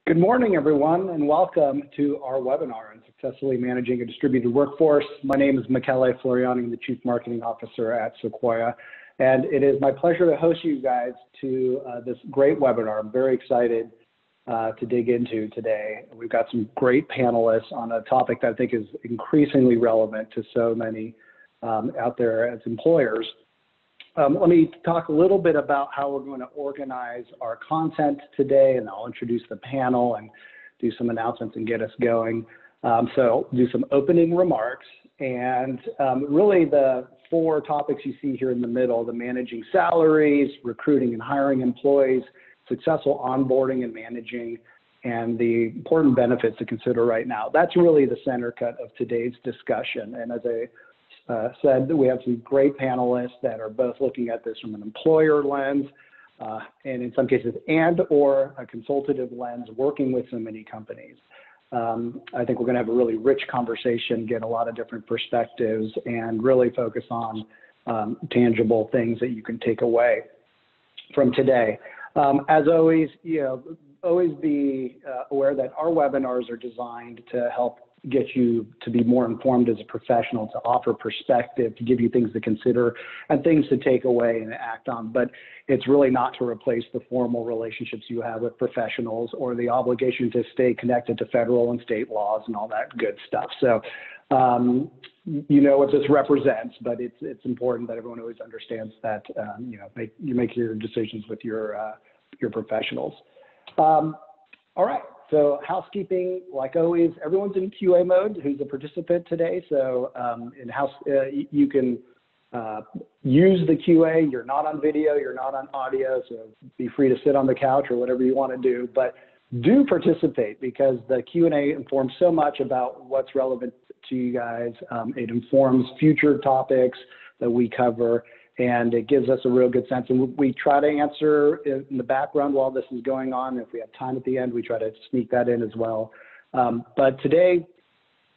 Good morning, everyone, and welcome to our webinar on successfully managing a distributed workforce. My name is Michele Floriani. I'm the Chief Marketing Officer at Sequoia, and it is my pleasure to host you guys to this great webinar. I'm very excited to dig into today. We've got some great panelists on a topic that I think is increasingly relevant to so many out there as employers. Let me talk a little bit about how we're going to organize our content today, and I'll introduce the panel and do some announcements and get us going. So do some opening remarks, and really the four topics you see here in the middle: the managing salaries, recruiting and hiring employees, successful onboarding and managing, and the important benefits to consider right now. That's really the center cut of today's discussion. And as I said, we have some great panelists that are both looking at this from an employer lens and in some cases or a consultative lens, working with so many companies. I think we're going to have a really rich conversation, get a lot of different perspectives, and really focus on tangible things that you can take away from today. As always, always be aware that our webinars are designed to help get you to be more informed as a professional, to offer perspective, to give you things to consider and things to take away and act on. But it's really not to replace the formal relationships you have with professionals or the obligation to stay connected to federal and state laws and all that good stuff. So you know what this represents, but it's important that everyone always understands that you make your decisions with your professionals. All right. So housekeeping, like always, everyone's in QA mode who's a participant today. So you can use the QA. You're not on video, you're not on audio, so be free to sit on the couch or whatever you want to do. But do participate, because the Q&A informs so much about what's relevant to you guys. It informs future topics that we cover, and it gives us a real good sense. And we try to answer in the background while this is going on. If we have time at the end, we try to sneak that in as well. But today,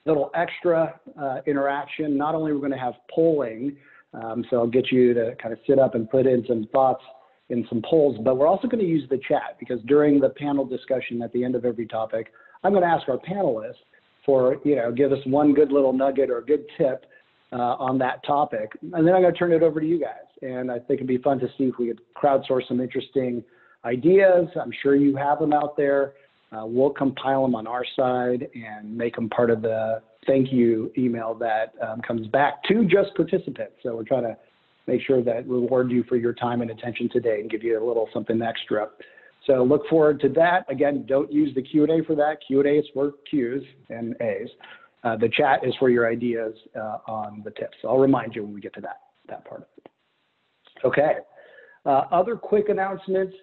a little extra interaction. Not only are we going to have polling, so I'll get you to kind of sit up and put in some thoughts in some polls, but we're also going to use the chat, because during the panel discussion at the end of every topic, I'm going to ask our panelists for, give us one good little nugget or a good tip on that topic, and then I'm going to turn it over to you guys. And I think it'd be fun to see if we could crowdsource some interesting ideas. I'm sure you have them out there. We'll compile them on our side and make them part of the thank you email that comes back to just participants. So we're trying to make sure that reward you for your time and attention today and give you a little something extra. So look forward to that. Again, don't use the Q&A for that. Q&A is for Q's and A's. The chat is for your ideas on the tips. So I'll remind you when we get to that part of it. Okay. Other quick announcements.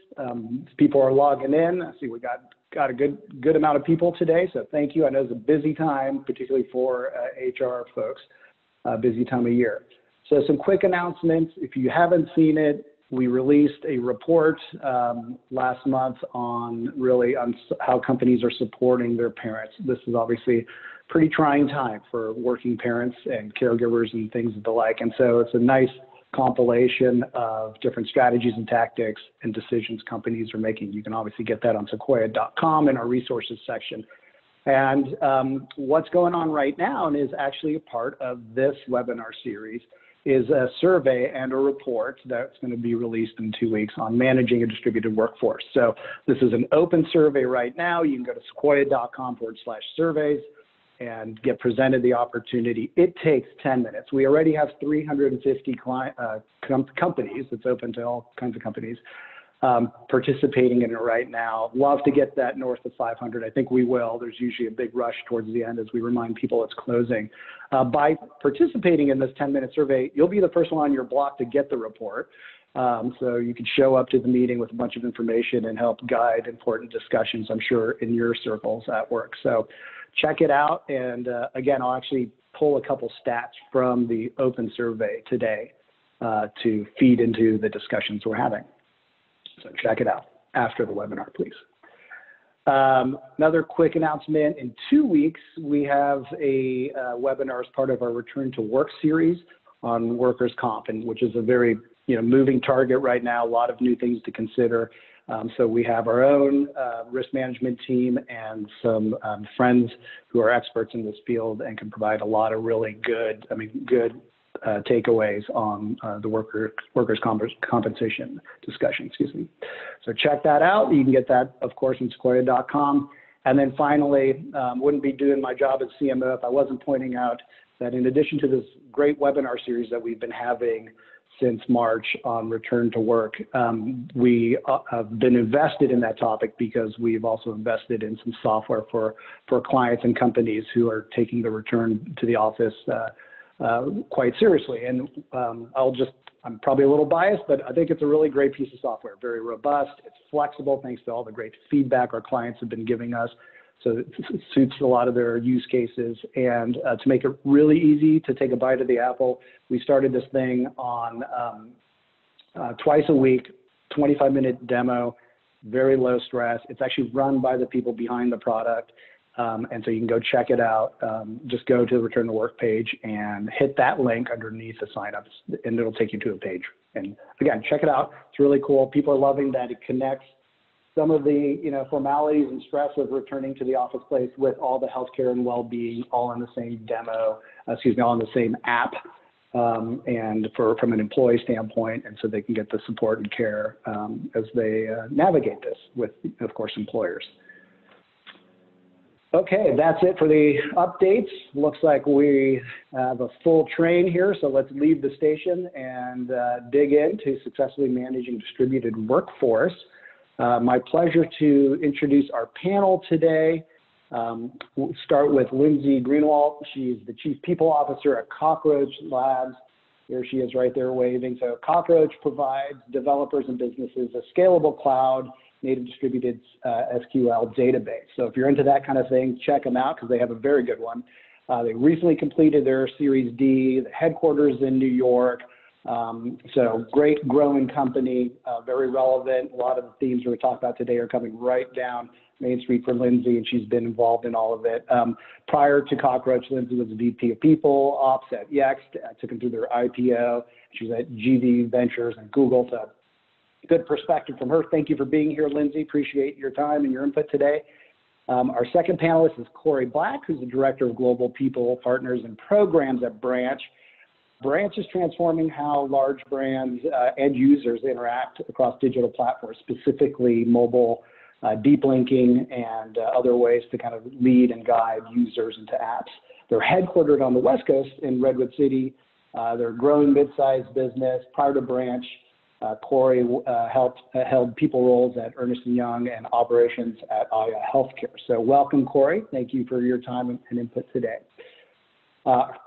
People are logging in. I see we got a good amount of people today, so thank you. I know it's a busy time, particularly for HR folks, busy time of year. So some quick announcements. If you haven't seen it, we released a report last month on how companies are supporting their parents. This is obviously pretty trying time for working parents and caregivers and things of the like. And so it's a nice compilation of different strategies and tactics and decisions companies are making. You can obviously get that on sequoia.com in our resources section. And what's going on right now, and is actually a part of this webinar series, is a survey and a report that's going to be released in 2 weeks on managing a distributed workforce. So this is an open survey right now. You can go to sequoia.com/surveys and get presented the opportunity. It takes 10 minutes. We already have 350 companies. It's open to all kinds of companies participating in it right now. Love to get that north of 500. I think we will. There's usually a big rush towards the end as we remind people it's closing. By participating in this 10-minute survey, you'll be the first one on your block to get the report. So you can show up to the meeting with a bunch of information and help guide important discussions, I'm sure, in your circles at work. So check it out. And again, I'll actually pull a couple stats from the open survey today to feed into the discussions we're having. So check it out after the webinar, please. Another quick announcement: in 2 weeks, we have a webinar as part of our Return to Work series on workers' comp, which is a very moving target right now, a lot of new things to consider. So we have our own risk management team and some friends who are experts in this field and can provide a lot of really good, takeaways on the workers' compensation discussion, excuse me. So check that out. You can get that, of course, in sequoia.com. And then finally, wouldn't be doing my job as CMO if I wasn't pointing out that in addition to this great webinar series that we've been having since March on return to work, we have been invested in that topic because we've also invested in some software for clients and companies who are taking the return to the office quite seriously. And I'm probably a little biased, but I think it's a really great piece of software, very robust, it's flexible thanks to all the great feedback our clients have been giving us. So it suits a lot of their use cases. And to make it really easy to take a bite of the apple, we started this thing on twice a week, 25-minute demo, very low stress. It's actually run by the people behind the product. And so you can go check it out. Just go to the Return to Work page and hit that link underneath the signups, and it'll take you to a page. And again, check it out. It's really cool. People are loving that it connects some of the formalities and stress of returning to the office place with all the healthcare and well-being all in the same all in the same app, and from an employee standpoint, and so they can get the support and care as they navigate this with, of course, employers. Okay, that's it for the updates. Looks like we have a full train here, so let's leave the station and dig into successfully managing distributed workforce. My pleasure to introduce our panel today. We'll start with Lindsay Grenawalt. She's the Chief People Officer at Cockroach Labs. Here she is right there waving. So Cockroach provides developers and businesses a scalable cloud native distributed SQL database. So if you're into that kind of thing, check them out because they have a very good one. They recently completed their Series D, the headquarters in New York. So great growing company, very relevant. A lot of the themes we're going to talk about today are coming right down Main Street for Lindsay, and she's been involved in all of it. Prior to Cockroach, Lindsay was the VP of People Ops at Yext. I took them through their IPO. She was at GD Ventures and Google. So good perspective from her. Thank you for being here, Lindsay. Appreciate your time and your input today. Our second panelist is Corey Black, who's the Director of Global People, Partners, and Programs at Branch. Branch is transforming how large brands and users interact across digital platforms, specifically mobile, deep linking, and other ways to kind of lead and guide users into apps. They're headquartered on the West Coast in Redwood City. They're a growing mid-sized business. Prior to Branch, Corey held people roles at Ernst & Young and operations at Aya Healthcare. So welcome, Corey. Thank you for your time and input today.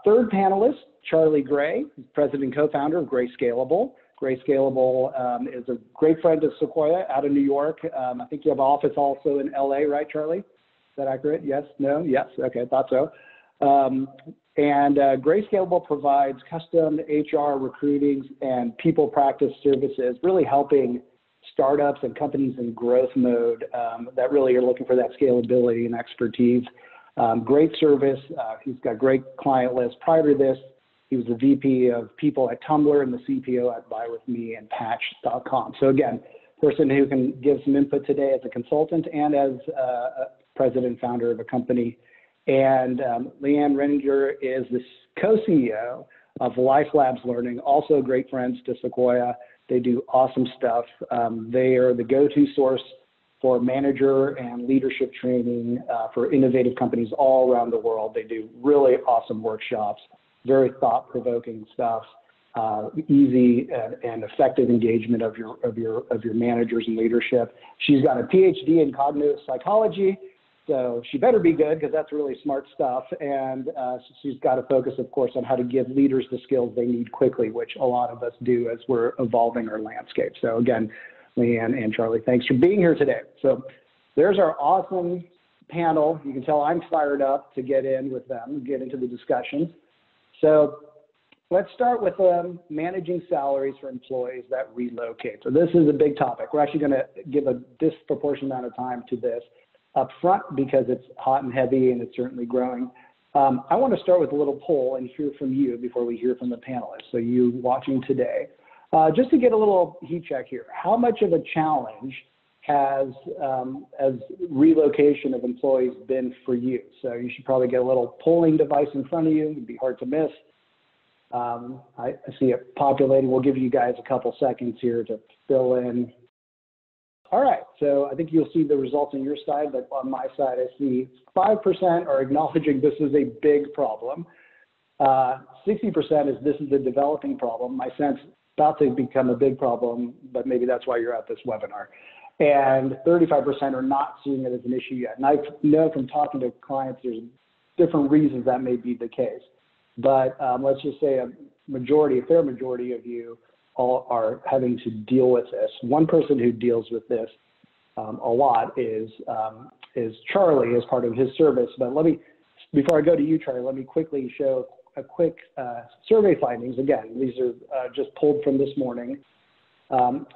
Third panelist, Charlie Gray, who's president and co-founder of Gray Scalable. Gray Scalable is a great friend of Sequoia out of New York. I think you have an office also in LA, right, Charlie? Is that accurate? Yes? No? Yes? Okay, I thought so. Gray Scalable provides custom HR, recruiting, and people practice services, really helping startups and companies in growth mode that really are looking for that scalability and expertise. Great service. He's got great client list. Prior to this, he was the VP of People at Tumblr and the CPO at BuyWithMe and Patch.com. So again, person who can give some input today as a consultant and as a president and founder of a company. And Leanne Renninger is the co-CEO of Life Labs Learning, also great friends to Sequoia. They do awesome stuff. They are the go-to source for manager and leadership training for innovative companies all around the world. They do really awesome workshops, very thought-provoking stuff, easy and effective engagement of your managers and leadership. She's got a PhD in cognitive psychology, so she better be good because that's really smart stuff. And she's got a focus, of course, on how to give leaders the skills they need quickly, which a lot of us do as we're evolving our landscape. So again, Leanne and Charlie, thanks for being here today. So there's our awesome panel. You can tell I'm fired up to get in with them, get into the discussion. So let's start with managing salaries for employees that relocate. So this is a big topic. We're actually going to give a disproportionate amount of time to this up front because it's hot and heavy and it's certainly growing. I want to start with a little poll and hear from you before we hear from the panelists. So you watching today, just to get a little heat check here, how much of a challenge as relocation of employees been for you? So you should probably get a little polling device in front of you. It'd be hard to miss. I see it populating. We'll give you guys a couple seconds here to fill in. All right, so I think you'll see the results on your side, but on my side, I see 5% are acknowledging this is a big problem. 60% is this is a developing problem. My sense, about to become a big problem, but maybe that's why you're at this webinar. And 35% are not seeing it as an issue yet. And I know from talking to clients, there's different reasons that may be the case. But let's just say a fair majority of you all are having to deal with this. One person who deals with this a lot is Charlie as part of his service. But before I go to you, Charlie, let me quickly show a quick survey findings. Again, these are just pulled from this morning.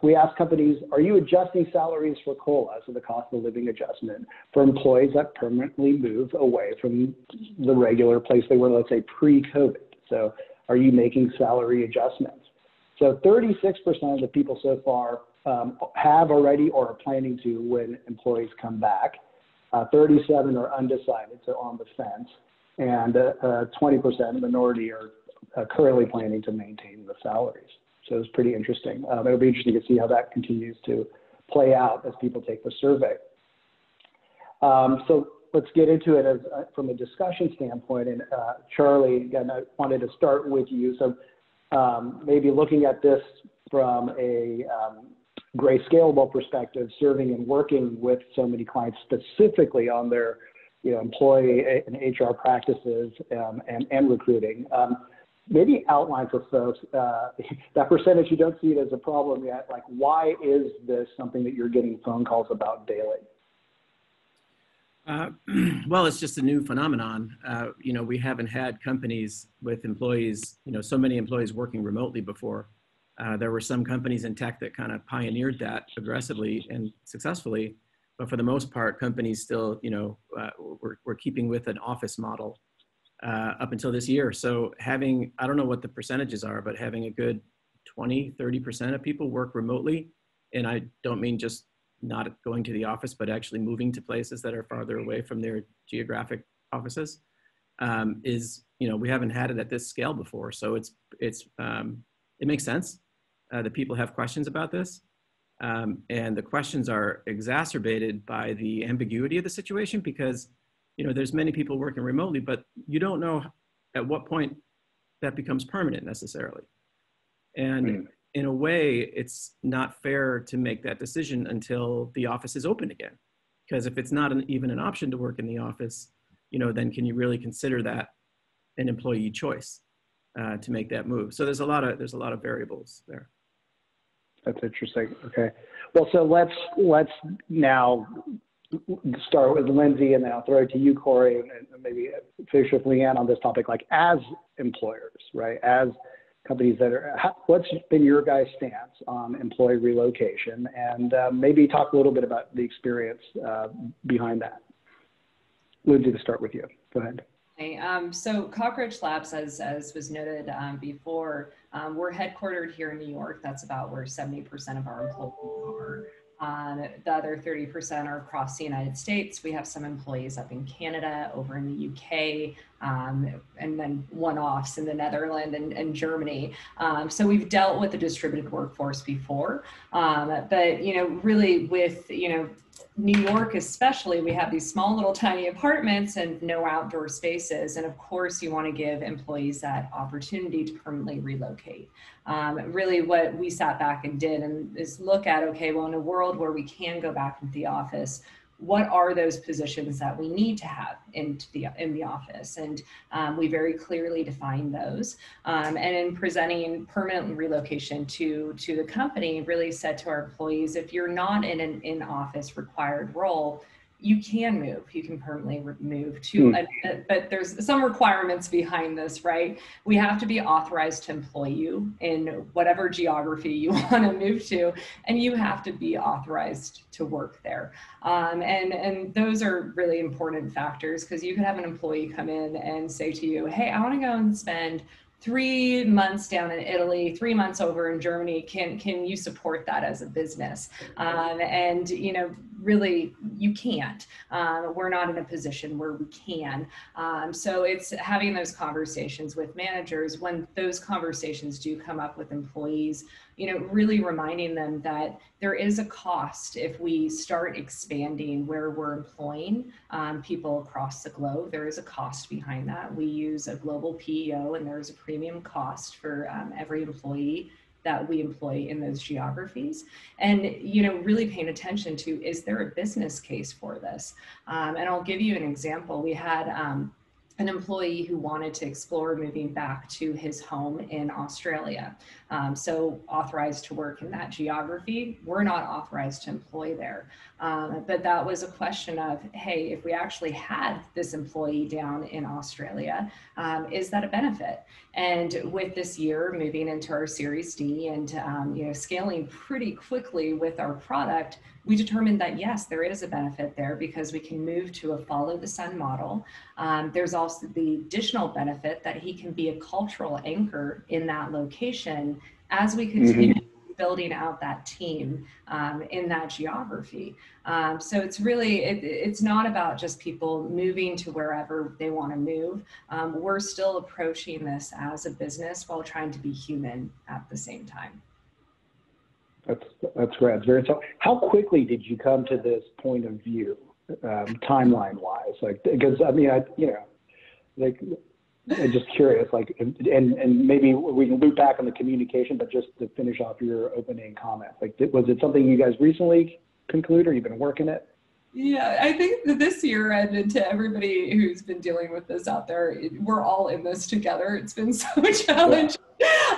We asked companies, are you adjusting salaries for COLA, so the cost of living adjustment, for employees that permanently move away from the regular place they were, let's say, pre-COVID? So are you making salary adjustments? So 36% of the people so far have already or are planning to when employees come back. 37 are undecided, so on the fence. And 20% minority are currently planning to maintain the salaries. So it's pretty interesting. It'll be interesting to see how that continues to play out as people take the survey. So let's get into it from a discussion standpoint. And Charlie, again, I wanted to start with you. So maybe looking at this from a grayscalable perspective, serving and working with so many clients specifically on their employee and HR practices and recruiting. Maybe outline for folks that percentage you don't see it as a problem yet. Like, why is this something that you're getting phone calls about daily? Well, it's just a new phenomenon. We haven't had companies with employees, so many employees working remotely before. There were some companies in tech that kind of pioneered that aggressively and successfully, but for the most part, companies still, were keeping with an office model up until this year. So I don't know what the percentages are, but having a good 20, 30% of people work remotely, and I don't mean just not going to the office, but actually moving to places that are farther away from their geographic offices, we haven't had it at this scale before. So it makes sense that people have questions about this. And the questions are exacerbated by the ambiguity of the situation because, there's many people working remotely, but you don't know at what point that becomes permanent necessarily. And in a way, it's not fair to make that decision until the office is open again. Because if it's not even an option to work in the office, then can you really consider that an employee choice to make that move? So there's a lot of variables there. That's interesting. Okay. Well, so let's now start with Lindsay, and then I'll throw it to you, Corey, and maybe finish with Leanne on this topic. Like, as employers, right? As companies what's been your guys' stance on employee relocation, and maybe talk a little bit about the experience behind that. Lindsay, to start with you. Go ahead. Okay, so Cockroach Labs, as was noted before, we're headquartered here in New York. That's about where 70% of our employees are. The other 30% are across the United States. We have some employees up in Canada, over in the UK, and then one-offs in the Netherlands and Germany. So we've dealt with a distributed workforce before, but really with New York especially, we have these small little tiny apartments and no outdoor spaces. And of course, you want to give employees that opportunity to permanently relocate. Really what we sat back and did is look at, okay, well, in a world where we can go back into the office, what are those positions that we need to have in the office? And we very clearly define those. And in presenting permanent relocation to the company, really said to our employees, if you're not in an in-office required role, you can move. You can permanently move to, but there's some requirements behind this, right? We have to be authorized to employ you in whatever geography you want to move to, and you have to be authorized to work there. And those are really important factors, because you could have an employee come in and say to you, hey, I want to go and spend 3 months down in Italy, 3 months over in Germany, can you support that as a business? And really you can't. We're not in a position where we can. So it's having those conversations with managers when those conversations do come up with employees, really reminding them that there is a cost if we start expanding where we're employing people across the globe. There is a cost behind that. We use a global PEO, and there's a premium cost for every employee that we employ in those geographies. And really paying attention to, is there a business case for this? And I'll give you an example. We had an employee who wanted to explore moving back to his home in Australia. So authorized to work in that geography. We're not authorized to employ there. But that was a question of, hey, if we actually had this employee down in Australia, is that a benefit? And with this year moving into our Series D and scaling pretty quickly with our product, we determined that yes, there is a benefit there because we can move to a follow the sun model. There's also the additional benefit that he can be a cultural anchor in that location as we continue building out that team in that geography. So it's really, it's not about just people moving to wherever they want to move. We're still approaching this as a business while trying to be human at the same time. That's great. It's very tough. How quickly did you come to this point of view, timeline wise? Because I'm just curious, and maybe we can loop back on the communication, but just to finish off your opening comments, was it something you guys recently concluded, or you've been working it? Yeah, I think that this year, and to everybody who's been dealing with this out there, we're all in this together. It's been so challenging.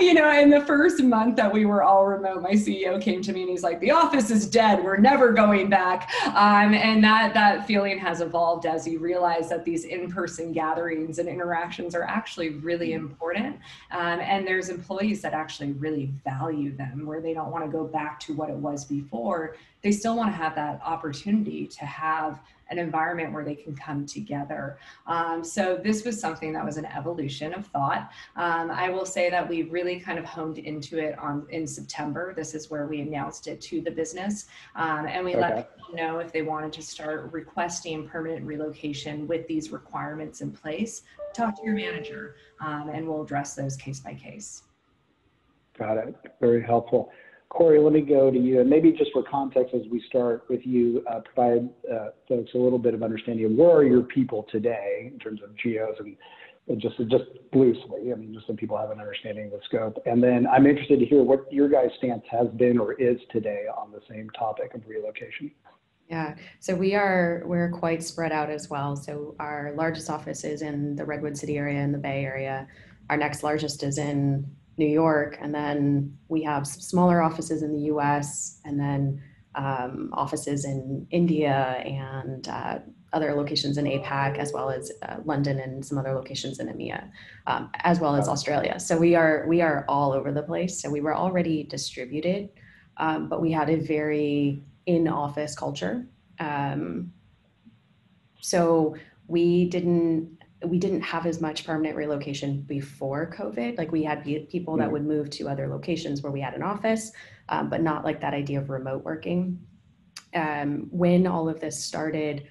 Yeah. In the first month that we were all remote, my CEO came to me and he's like, the office is dead. We're never going back. And that feeling has evolved as you realize that these in-person gatherings and interactions are actually really important. And there's employees that actually really value them, where they don't want to go back to what it was before. They still want to have that opportunity to have an environment where they can come together. So this was something that was an evolution of thought. I will say that we really kind of honed into it in September. This is where we announced it to the business. And we let people know if they wanted to start requesting permanent relocation with these requirements in place, talk to your manager, and we'll address those case by case. Got it. Very helpful. Corey, let me go to you, and maybe just for context as we start with you, provide folks a little bit of understanding of where are your people today in terms of geos, and just loosely, just so people have an understanding of the scope. And then I'm interested to hear what your guys' stance has been or is today on the same topic of relocation. Yeah, so we're quite spread out as well. So our largest office is in the Redwood City area in the Bay Area. Our next largest is in New York, and then we have some smaller offices in the US, and then offices in India and other locations in APAC, as well as London and some other locations in EMEA, as well as Australia. So we are all over the place. So we were already distributed, but we had a very in-office culture. So we didn't have as much permanent relocation before COVID. Like we had people that would move to other locations where we had an office, but not like that idea of remote working. When all of this started,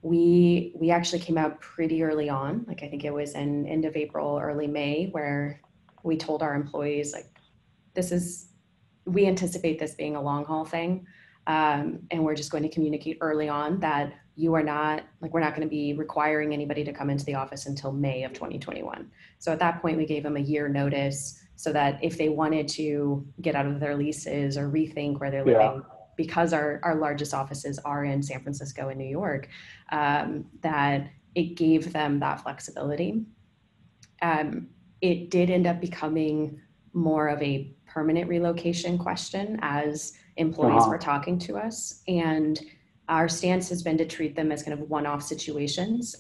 we actually came out pretty early on. Like I think it was in end of April, early May, where we told our employees, like, we anticipate this being a long haul thing. And we're just going to communicate early on that we're not going to be requiring anybody to come into the office until May of 2021. So at that point, we gave them a year notice so that if they wanted to get out of their leases or rethink where they're living, because our largest offices are in San Francisco and New York, that it gave them that flexibility. It did end up becoming more of a permanent relocation question as employees were talking to us, and our stance has been to treat them as kind of one-off situations,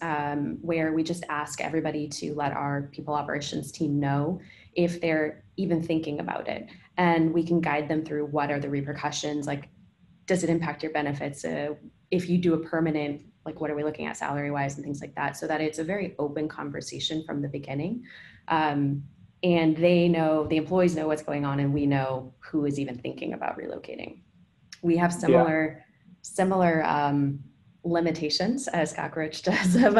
where we just ask everybody to let our people operations team know if they're even thinking about it, and we can guide them through what are the repercussions. Like, does it impact your benefits? If you do a permanent like what are we looking at salary wise and things like that, so that it's a very open conversation from the beginning. And they know, the employees know what's going on, and we know who is even thinking about relocating. We have similar limitations as Cockroach does of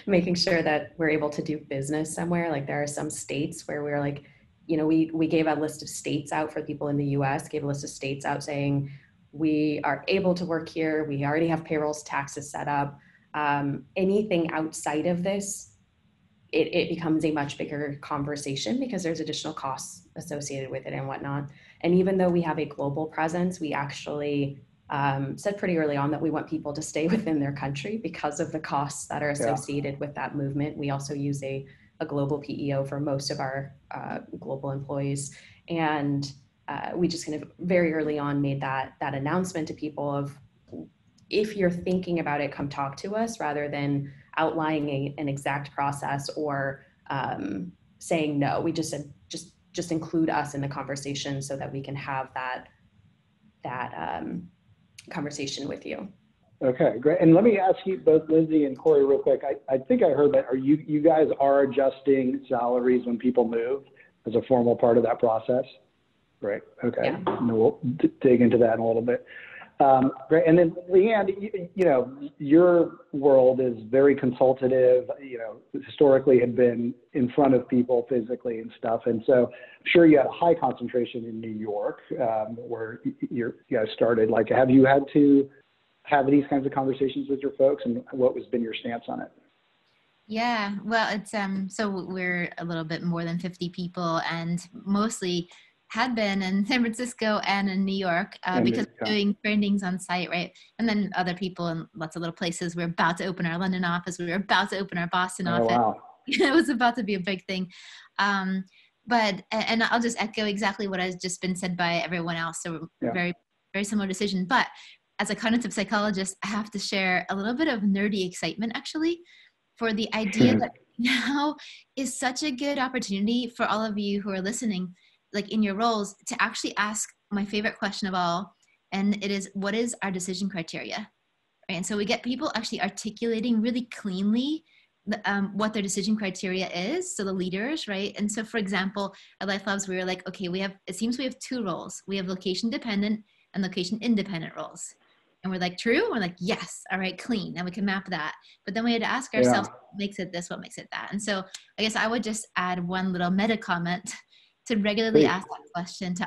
making sure that we're able to do business somewhere. Like there are some states where we're like, we gave a list of states out for people in the US, gave a list of states out saying, we are able to work here. We already have payrolls, taxes set up. Anything outside of this, it becomes a much bigger conversation because there's additional costs associated with it and whatnot. And even though we have a global presence, we actually said pretty early on that we want people to stay within their country because of the costs that are associated with that movement. We also use a global PEO for most of our global employees. And we just kind of very early on made that announcement to people of, if you're thinking about it, come talk to us, rather than outlining an exact process or saying no. We just said, just include us in the conversation so that we can have that conversation with you. Okay, great. And let me ask you both, Lindsay and Corey, real quick. I think I heard that you guys are adjusting salaries when people move as a formal part of that process? Great. Okay. Yeah. And we'll dig into that in a little bit. Great. And then Leanne, your world is very consultative, historically had been in front of people physically and stuff. And so I'm sure you had a high concentration in New York, where you guys started. Like, have you had to have these kinds of conversations with your folks, and what has been your stance on it? Yeah, well, it's so we're a little bit more than 50 people, and mostly had been in San Francisco and in New York because we're doing trainings on site, right? And then other people in lots of little places. We're about to open our London office. We were about to open our Boston office. Wow. It was about to be a big thing. But I'll just echo exactly what has just been said by everyone else. So very, very similar decision. But as a cognitive psychologist, I have to share a little bit of nerdy excitement, actually, for the idea that now is such a good opportunity for all of you who are listening, like in your roles, to actually ask my favorite question of all. And it is, what is our decision criteria? Right? And so we get people actually articulating really cleanly what their decision criteria is. So the leaders, right? And so, for example, at Life Labs, we were like, okay, it seems we have two roles. We have location dependent and location independent roles. And we're like, true? We're like, yes. All right, clean. And we can map that. But then we had to ask ourselves, what makes it this? What makes it that? And so I guess I would just add one little meta comment to regularly ask that question, to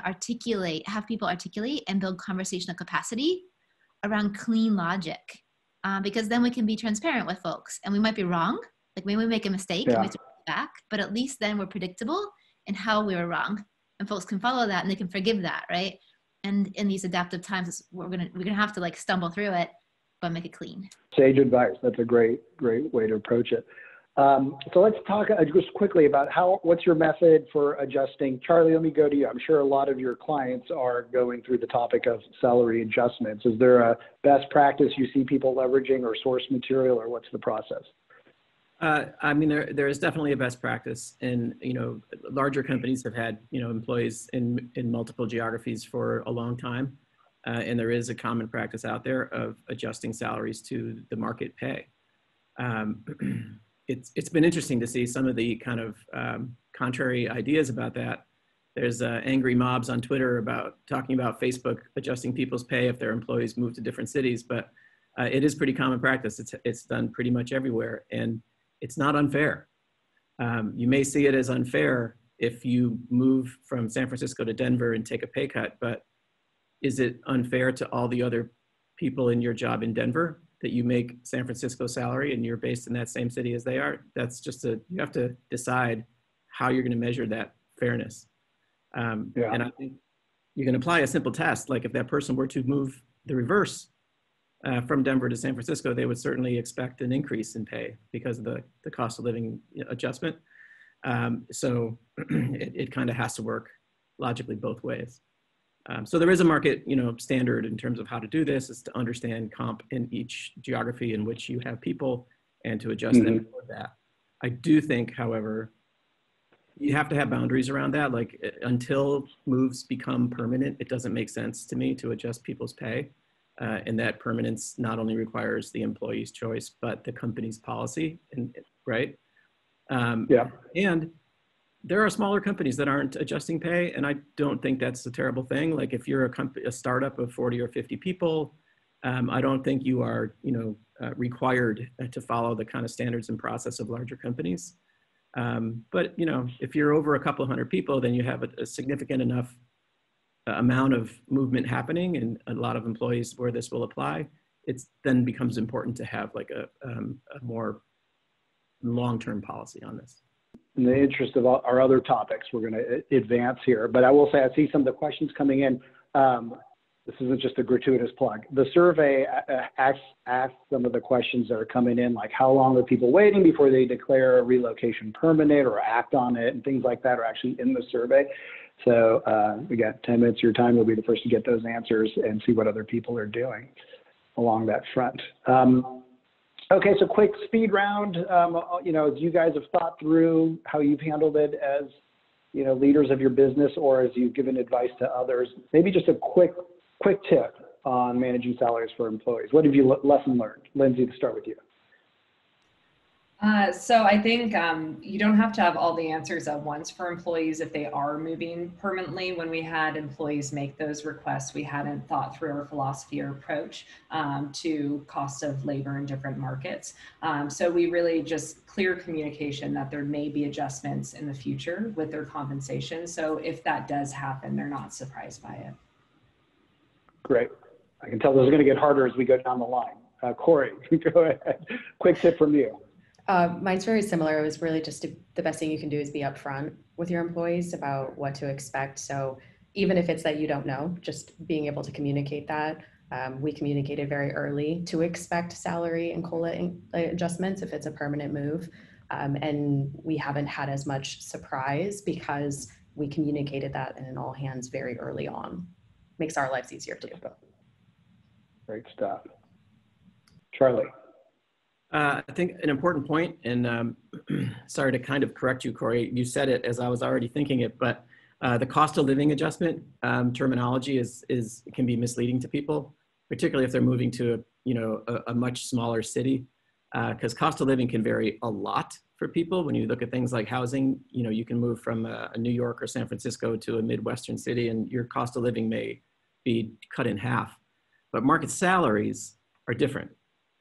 have people articulate and build conversational capacity around clean logic. Because then we can be transparent with folks, and we might be wrong. Like maybe we make a mistake and we have to bring it back, but at least then we're predictable in how we were wrong, and folks can follow that and they can forgive that, right? And in these adaptive times, we're gonna have to like stumble through it, but make it clean. Sage advice. That's a great way to approach it. So let's talk just quickly about what's your method for adjusting. Charlie, let me go to you. I'm sure a lot of your clients are going through the topic of salary adjustments. Is there a best practice you see people leveraging, or source material, or what's the process? I mean, there is definitely a best practice, and larger companies have had employees in multiple geographies for a long time, and there is a common practice out there of adjusting salaries to the market pay. It's been interesting to see some of the kind of contrary ideas about that. There's angry mobs on Twitter talking about Facebook adjusting people's pay if their employees move to different cities, but it is pretty common practice. It's done pretty much everywhere, and it's not unfair. You may see it as unfair if you move from San Francisco to Denver and take a pay cut, but is it unfair to all the other people in your job in Denver that you make San Francisco salary and you're based in that same city as they are? That's just you have to decide how you're gonna measure that fairness. And I think you can apply a simple test. Like if that person were to move the reverse from Denver to San Francisco, they would certainly expect an increase in pay because of the cost of living adjustment. So it kind of has to work logically both ways. So there is a market, standard in terms of how to do this, is to understand comp in each geography in which you have people and to adjust them for that. I do think, however, you have to have boundaries around that. Like until moves become permanent, it doesn't make sense to me to adjust people's pay. and that permanence not only requires the employee's choice, but the company's policy, right? Yeah. And there are smaller companies that aren't adjusting pay, and I don't think that's a terrible thing. Like if you're a startup of 40 or 50 people, I don't think you are, required to follow the kind of standards and process of larger companies. But if you're over a couple hundred people, then you have a significant enough amount of movement happening, and a lot of employees where this will apply. It then becomes important to have like a more long-term policy on this. In the interest of our other topics, we're going to advance here. But I will say, I see some of the questions coming in. This isn't just a gratuitous plug. The survey asks some of the questions that are coming in, like how long are people waiting before they declare a relocation permanent or act on it, and things like that are actually in the survey. So we got 10 minutes of your time. You'll be the first to get those answers and see what other people are doing along that front. Okay, so quick speed round. As you guys have thought through how you've handled it as, leaders of your business, or as you've given advice to others, maybe just a quick tip on managing salaries for employees. What have you lesson learned? Lindsay, to start with you. So I think you don't have to have all the answers at once for employees if they are moving permanently. When we had employees make those requests, we hadn't thought through our philosophy or approach to cost of labor in different markets. So we really just clear communication that there may be adjustments in the future with their compensation. So if that does happen, they're not surprised by it. Great. I can tell this is going to get harder as we go down the line. Corey, go ahead. Quick tip from you. Mine's very similar. It was really just the best thing you can do is be upfront with your employees about what to expect. So even if it's that you don't know, just being able to communicate that. We communicated very early to expect salary and COLA adjustments if it's a permanent move. And we haven't had as much surprise because we communicated that in an all hands very early on. Makes our lives easier too. Great stuff. Charlie. I think an important point, and sorry to kind of correct you, Corey, you said it as I was already thinking it, but the cost of living adjustment terminology can be misleading to people, particularly if they're moving to a much smaller city, because cost of living can vary a lot for people. When you look at things like housing, you can move from a New York or San Francisco to a Midwestern city, and your cost of living may be cut in half. But market salaries are different.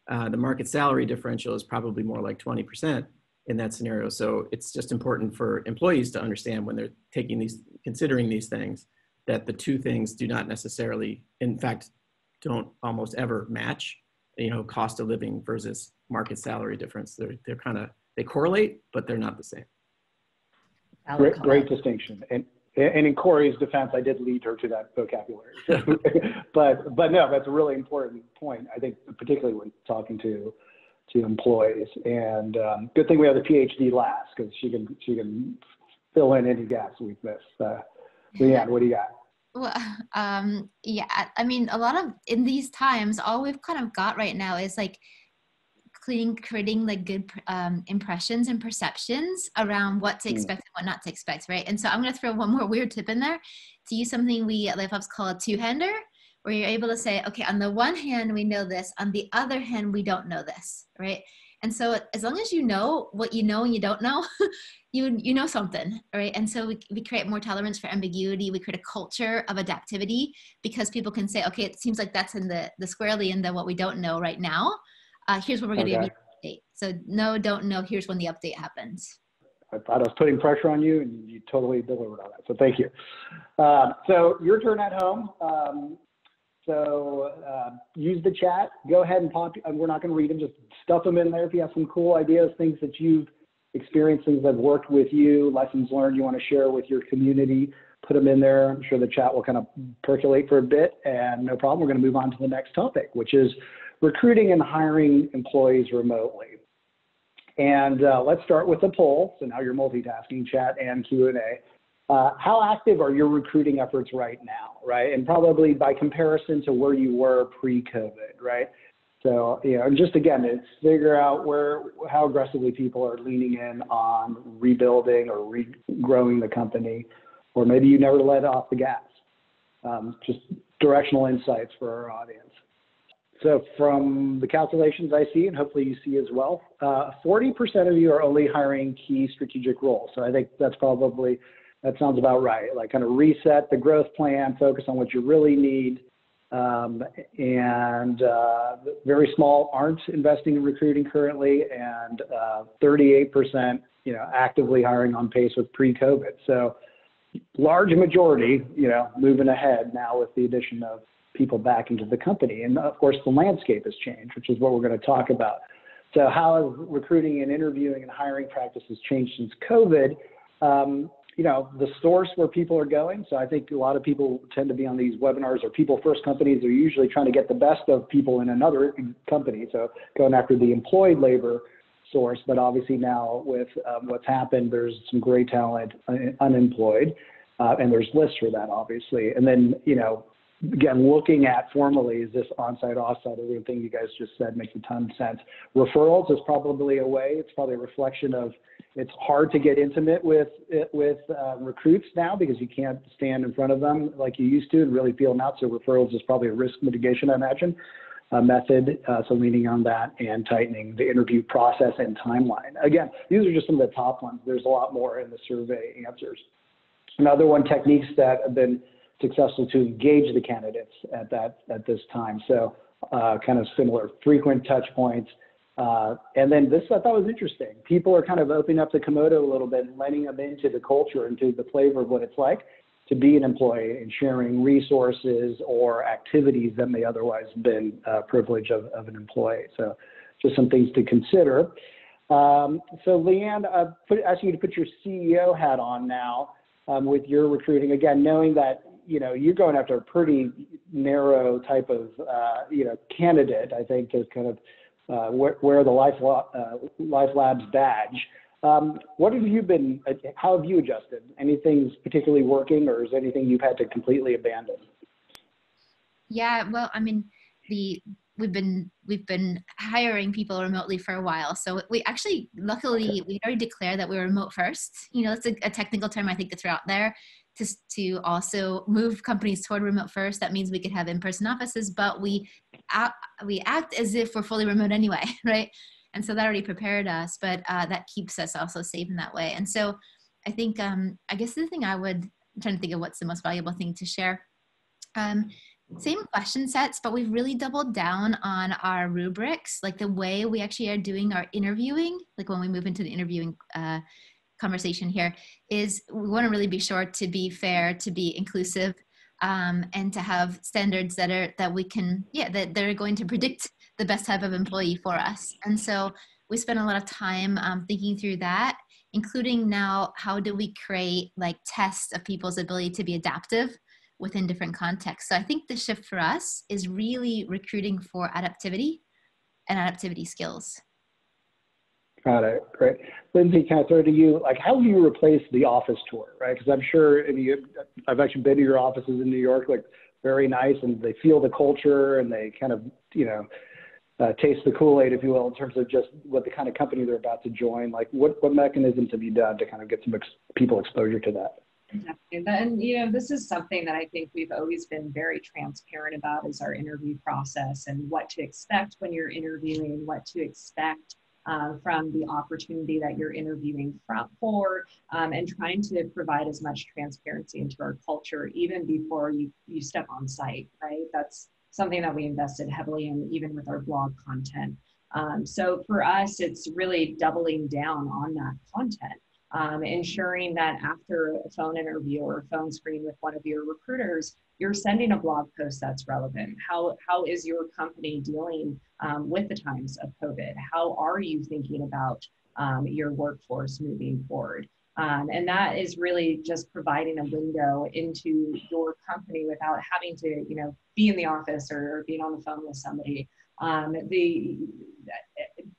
The market salary differential is probably more like 20% in that scenario. So it's just important for employees to understand when they're considering these things, that the two things do not necessarily, in fact, don't almost ever match, cost of living versus market salary difference. They correlate, but they're not the same. Great distinction. And in Corey's defense, I did lead her to that vocabulary. but no, that's a really important point, I think, particularly when talking to employees. And good thing we have the PhD last, because she can fill in any gaps we've missed. Leanne, what do you got? Well, yeah, I mean, a lot of, in these times, all we've kind of got right now is like creating like good impressions and perceptions around what to expect and what not to expect, right? And so I'm going to throw one more weird tip in there to use something we at LifeOps call a two-hander, where you're able to say, okay, on the one hand, we know this, on the other hand, we don't know this, right? And so as long as you know what you know and you don't know, you know something, right? And so we create more tolerance for ambiguity. We create a culture of adaptivity because people can say, okay, it seems like that's in the squarely in the what we don't know right now. Here's what we're going to do. Update. So no, don't know. Here's when the update happens. I thought I was putting pressure on you, and you totally delivered on that. So thank you. So your turn at home. Use the chat. Go ahead and pop. We're not going to read them. Just stuff them in there if you have some cool ideas, things that you've experienced, things that have worked with you, lessons learned you want to share with your community. Put them in there. I'm sure the chat will kind of percolate for a bit, and no problem. We're going to move on to the next topic, which is recruiting and hiring employees remotely. And let's start with the poll. So now you're multitasking, chat and Q&A. How active are your recruiting efforts right now, right? And probably by comparison to where you were pre-COVID, right? So, just again, it's figure out how aggressively people are leaning in on rebuilding or regrowing the company, or maybe you never let off the gas. Just directional insights for our audience. So from the calculations I see, and hopefully you see as well, 40% of you are only hiring key strategic roles. So I think that sounds about right. Like kind of reset the growth plan, focus on what you really need. Very small aren't investing in recruiting currently, and 38%, actively hiring on pace with pre-COVID. So large majority, moving ahead now with the addition of people back into the company. And of course, the landscape has changed, which is what we're going to talk about. So how have recruiting and interviewing and hiring practices changed since COVID? The source where people are going. So I think a lot of people tend to be on these webinars, or people first companies are usually trying to get the best of people in another company. So going after the employed labor source, but obviously now with what's happened, there's some great talent unemployed, and there's lists for that, obviously. And then, again, looking at formally, is this on-site, off-site, everything you guys just said makes a ton of sense. Referrals is probably a way. It's probably a reflection of, it's hard to get intimate with recruits now because you can't stand in front of them like you used to and really feel them out. So referrals is probably a risk mitigation, I imagine, method. So leaning on that and tightening the interview process and timeline. Again, these are just some of the top ones. There's a lot more in the survey answers. Another one, techniques that have been successful to engage the candidates at this time. So kind of similar, frequent touch points. And then this I thought was interesting. People are kind of opening up the Komodo a little bit and letting them into the culture, into the flavor of what it's like to be an employee, and sharing resources or activities that may otherwise have been a privilege of an employee. So just some things to consider. So Leanne, asking you to put your CEO hat on now with your recruiting, again, knowing that you're going after a pretty narrow type of candidate, I think, to kind of wear the Life Labs badge. What have you been? How have you adjusted? Anything particularly working, or is anything you've had to completely abandon? Yeah, well, I mean, we've been hiring people remotely for a while. So we actually, luckily, we already declared that we were remote first. It's a technical term I think to throw out there to also move companies toward remote first. That means we could have in-person offices, but we act as if we're fully remote anyway, right? And so that already prepared us, but that keeps us also safe in that way. And so I think, I guess the thing I'm trying to think of what's the most valuable thing to share. Same question sets, but we've really doubled down on our rubrics, like the way we actually are doing our interviewing, like when we move into the interviewing conversation here, is we want to really be sure to be fair, to be inclusive, and to have standards that are going to predict the best type of employee for us. And so we spend a lot of time thinking through that, including now how do we create like tests of people's ability to be adaptive within different contexts. So I think the shift for us is really recruiting for adaptivity and adaptivity skills. Got it. Great. Lindsay, can I throw it to you? Like, how have you replaced the office tour, right? Because I'm sure I've actually been to your offices in New York, like very nice, and they feel the culture and they kind of, taste the Kool-Aid, if you will, in terms of just what the kind of company they're about to join. Like, what mechanisms have you done to kind of get some people exposure to that? Exactly. And, this is something that I think we've always been very transparent about, is our interview process and what to expect when you're interviewing, what to expect from the opportunity that you're interviewing for, and trying to provide as much transparency into our culture even before you step on site, right? That's something that we invested heavily in, even with our blog content. So for us, it's really doubling down on that content, ensuring that after a phone interview or a phone screen with one of your recruiters, you're sending a blog post that's relevant. How is your company dealing with the times of COVID? How are you thinking about your workforce moving forward? And that is really just providing a window into your company without having to, be in the office or being on the phone with somebody.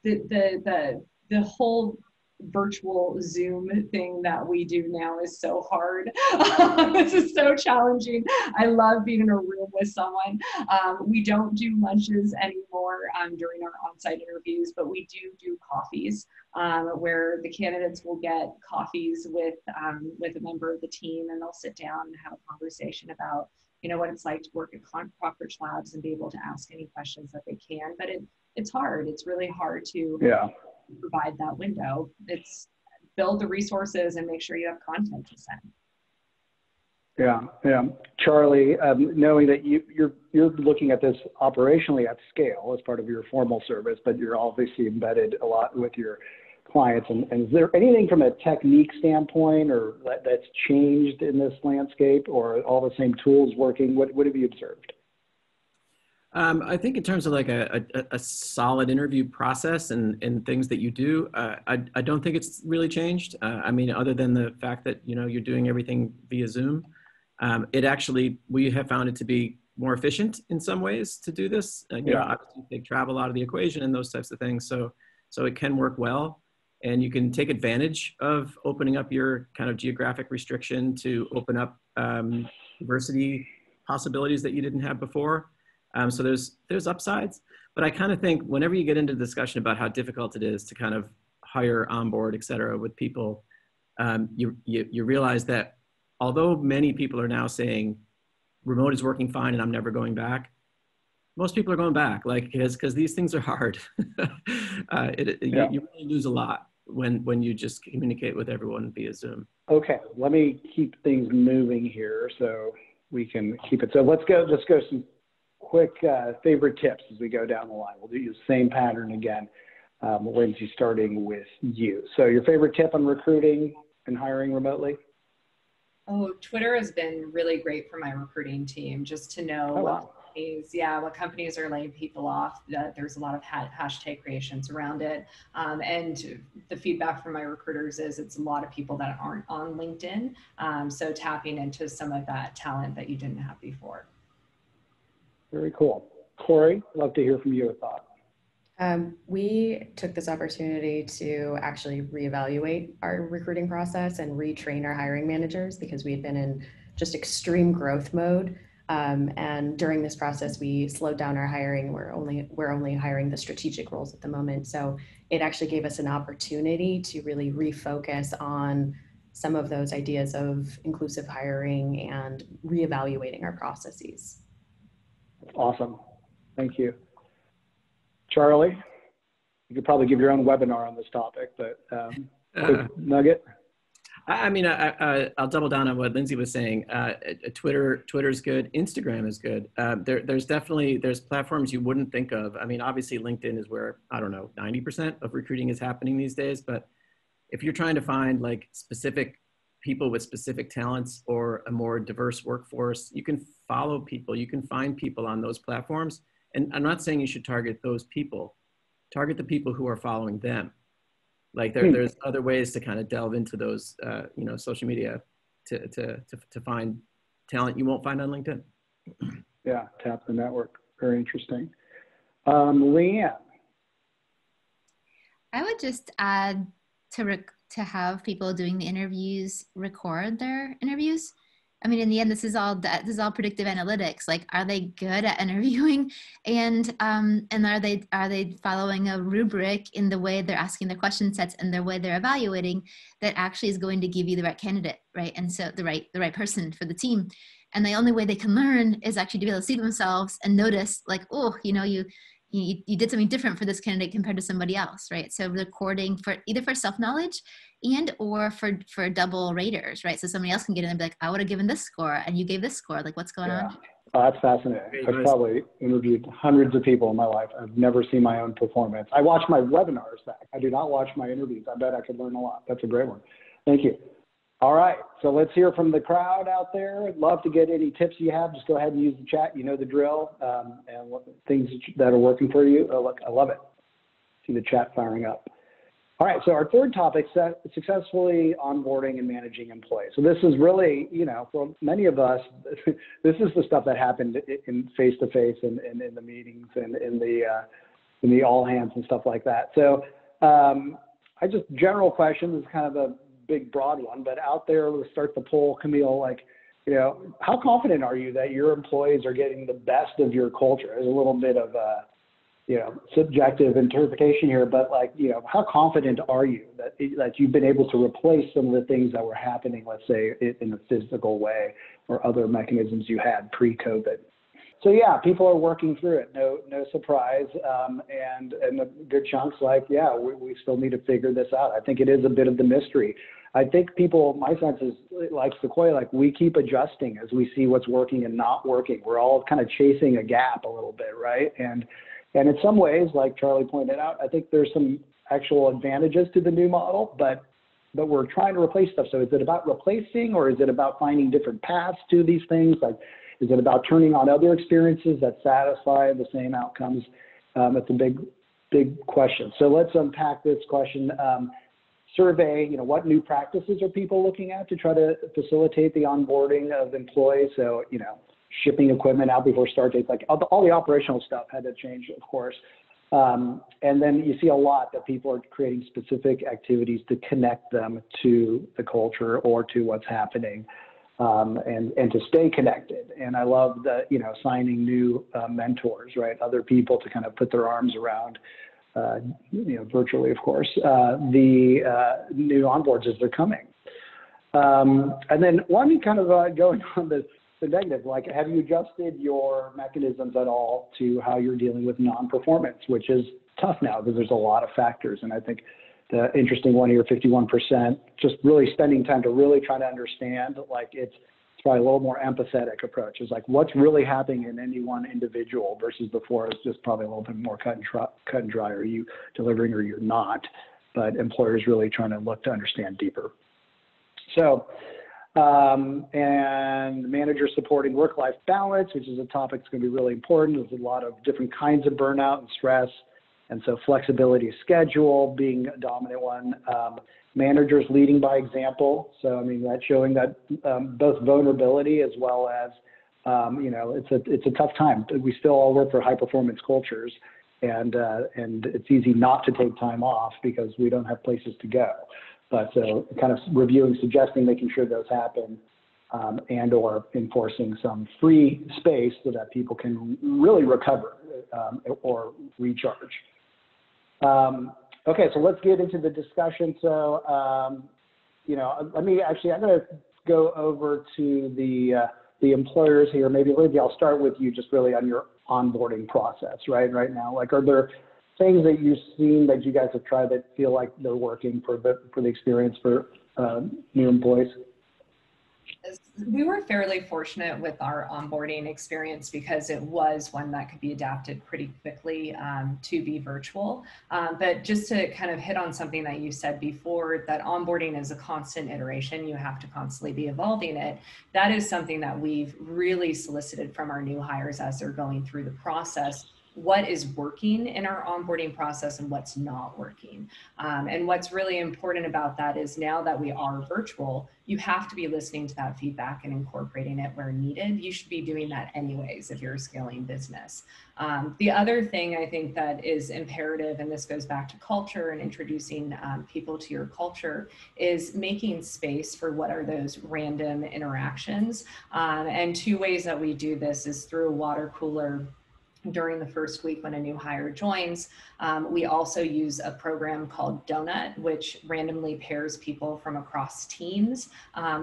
The whole virtual Zoom thing that we do now is so hard. This is so challenging. I love being in a room with someone. We don't do lunches anymore during our on-site interviews, but we do coffees where the candidates will get coffees with a member of the team, and they'll sit down and have a conversation about you know, what it's like to work at Cockroach Labs and be able to ask any questions that they can. But it's hard. It's really hard to provide that window. It's build the resources and make sure you have content to send. Yeah. Charlie, knowing that you're looking at this operationally at scale as part of your formal service, but you're obviously embedded a lot with your clients. And is there anything from a technique standpoint or that's changed in this landscape, or all the same tools working? What have you observed? I think in terms of like a solid interview process and things that you do, I don't think it's really changed. I mean, other than the fact that, you know, you're doing everything via Zoom. We have found it to be more efficient in some ways to do this. You know, obviously take travel out of the equation and those types of things. So it can work well, and you can take advantage of opening up your kind of geographic restriction to open up diversity possibilities that you didn't have before. So there's upsides, but I kind of think whenever you get into discussion about how difficult it is to kind of hire, onboard, et cetera, with people, you realize that although many people are now saying remote is working fine and I'm never going back, most people are going back, like, because these things are hard. You really lose a lot when you just communicate with everyone via Zoom. Okay, let me keep things moving here so we can keep it. So let's go some quick favorite tips as we go down the line. We'll do the same pattern again. Lindsay, starting with you. So your favorite tip on recruiting and hiring remotely? Oh, Twitter has been really great for my recruiting team, just to know what companies are laying people off. There's a lot of hashtag creations around it. And the feedback from my recruiters is it's a lot of people that aren't on LinkedIn. So tapping into some of that talent that you didn't have before. Very cool. Corey, love to hear from you a thought. We took this opportunity to actually reevaluate our recruiting process and retrain our hiring managers because we had been in just extreme growth mode. And during this process, we slowed down our hiring. We're only hiring the strategic roles at the moment. So it actually gave us an opportunity to really refocus on some of those ideas of inclusive hiring and reevaluating our processes. Awesome. Thank you. Charlie, you could probably give your own webinar on this topic, but quick nugget. I mean, I'll double down on what Lindsay was saying. Twitter's good. Instagram is good. There's platforms you wouldn't think of. I mean, obviously LinkedIn is where, I don't know, 90% of recruiting is happening these days. But if you're trying to find like specific people with specific talents or a more diverse workforce, you can follow people. You can find people on those platforms. And I'm not saying you should target those people. Target the people who are following them. Like there's other ways to kind of delve into those, social media to find talent you won't find on LinkedIn. Yeah, tap the network. Very interesting. Leanne. I would just add to have people doing the interviews record their interviews. I mean, in the end, this is all predictive analytics. Like, are they good at interviewing, and are they following a rubric in the way they're asking their question sets and the way they're evaluating that actually is going to give you the right candidate, right? And so the right person for the team. And the only way they can learn is actually to be able to see themselves and notice, like, oh, you did something different for this candidate compared to somebody else, right? So recording for either for self-knowledge and or for double raters, right? So somebody else can get in and be like, I would have given this score and you gave this score. Like, what's going on? Oh, that's fascinating. I've probably interviewed hundreds of people in my life. I've never seen my own performance. I watch my webinars back. I do not watch my interviews. I bet I could learn a lot. That's a great one. Thank you. All right, so let's hear from the crowd out there. I'd love to get any tips you have. Just go ahead and use the chat. You know the drill, and what things that are working for you. Look, I love it. See the chat firing up. All right, so our third topic, successfully onboarding and managing employees. So this is really, for many of us, this is the stuff that happened in face-to-face and in the meetings and in the all hands and stuff like that. So general question, this is kind of a big broad one, but out there, we'll start the poll, Camille, like, how confident are you that your employees are getting the best of your culture? There's a little bit of subjective interpretation here, but how confident are you that you've been able to replace some of the things that were happening, let's say, in a physical way or other mechanisms you had pre-COVID. So yeah, people are working through it. No surprise. And a good chunks like, yeah, we still need to figure this out. I think it is a bit of the mystery. I think people, my sense is like Sequoia, like we keep adjusting as we see what's working and not working. We're all kind of chasing a gap a little bit, right? And in some ways, like Charlie pointed out, I think there's some actual advantages to the new model, but we're trying to replace stuff. So is it about replacing, or is it about finding different paths to these things? Like, is it about turning on other experiences that satisfy the same outcomes? It's a big question. So let's unpack this question. Survey, what new practices are people looking at to try to facilitate the onboarding of employees? So, shipping equipment out before start dates, like all the operational stuff had to change, of course. And then you see a lot that people are creating specific activities to connect them to the culture or to what's happening, and to stay connected. And I love the, signing new mentors, right? Other people to kind of put their arms around, virtually, of course, the new onboards as they're coming. And then one kind of going on the negative, like, have you adjusted your mechanisms at all to how you're dealing with non-performance, which is tough now because there's a lot of factors. And I think the interesting one here, 51%, just really spending time to really try to understand, like it's probably a little more empathetic approach. It's like, what's really happening in any one individual versus before it's just probably a little bit more cut and dry. Are you delivering or you're not? But employers really trying to look to understand deeper. So, and managers supporting work-life balance, which is a topic that's going to be really important. There's a lot of different kinds of burnout and stress. And so flexibility of schedule being a dominant one. Managers leading by example. So, I mean, that's showing that both vulnerability as well as, it's a tough time. We still all work for high performance cultures, and it's easy not to take time off because we don't have places to go. But so kind of reviewing, suggesting, making sure those happen, and or enforcing some free space so that people can really recover or recharge. Okay, so let's get into the discussion. So, I'm going to go over to the employers here. Maybe Lindsay, I'll start with you just really on your onboarding process, right now. Like, are there things that you've seen that you guys have tried that feel like they're working for the experience for new employees? We were fairly fortunate with our onboarding experience because it was one that could be adapted pretty quickly to be virtual. But just to kind of hit on something that you said before, that onboarding is a constant iteration. You have to constantly be evolving it. That is something that we've really solicited from our new hires as they're going through the process. What is working in our onboarding process and what's not working. And what's really important about that is now that we are virtual, you have to be listening to that feedback and incorporating it where needed. You should be doing that anyways if you're a scaling business. The other thing I think that is imperative, and this goes back to culture and introducing people to your culture, is making space for what are those random interactions. And two ways that we do this is through a water cooler during the first week when a new hire joins. We also use a program called Donut, which randomly pairs people from across teams,